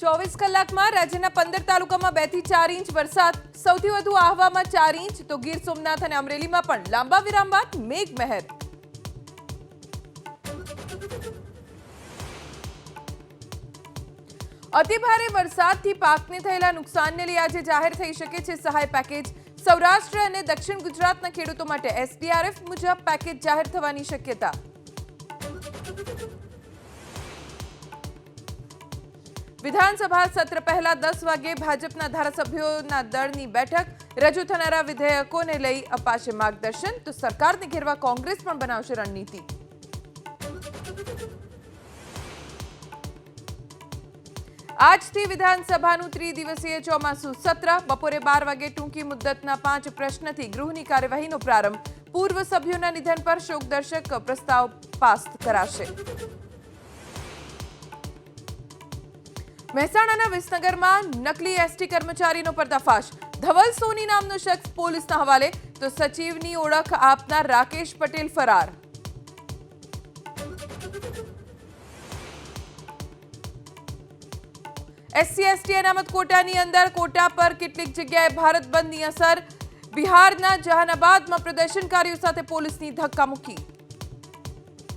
24 કલાકમાં રાજ્યના 15 તાલુકામાં 2 થી 4 ઇંચ વરસાદ, સૌથી વધુ આહવામાં 4 ઇંચ તો ગીર સોમનાથ અને અમરેલીમાં પણ લાંબા વિરામ બાદ મેઘમહેર. અતિભારે વરસાદથી પાકને થયેલા નુકસાનને લઈ આજે જાહેર થઈ શકે છે સહાય પેકેજ. સૌરાષ્ટ્ર અને દક્ષિણ ગુજરાતના ખેડૂતો માટે એસડીઆરએફ મુજબ પેકેજ જાહેર થવાની શક્યતા. વિધાનસભા સત્ર પહેલા 10 વાગે ભાજપના ધારાસભ્યોના દળની બેઠક. રજૂ થનારા વિધેયકોને લઈ અપાશે માર્ગદર્શન, તો સરકારને ઘેરવા કોંગ્રેસ પણ બનાવશે રણનીતિ. આજથી વિધાનસભાનું ત્રિદિવસીય ચોમાસુ સત્ર. બપોરે 12 વાગે ટૂંકી મુદ્દતના 5 પ્રશ્નથી ગૃહની કાર્યવાહીનો પ્રારંભ. પૂર્વ સભ્યોના નિધન પર શોકદર્શક પ્રસ્તાવ પાસ કરાશે. મહેસાણાના વિસનગરમાં નકલી એસટી કર્મચારીનો પર્દાફાશ. ધવલ સોની નામનો શખ્સ પોલીસના હવાલે, તો સચિવની ઓળખ આપનાર રાકેશ પટેલ ફરાર. SC/ST અનામત કોટાની અંદર કોટા પર કેટલીક જગ્યાએ ભારત બંધની અસર. બિહારના જહાનાબાદમાં પ્રદર્શનકારીઓ સાથે પોલીસની ધક્કામુક્કી.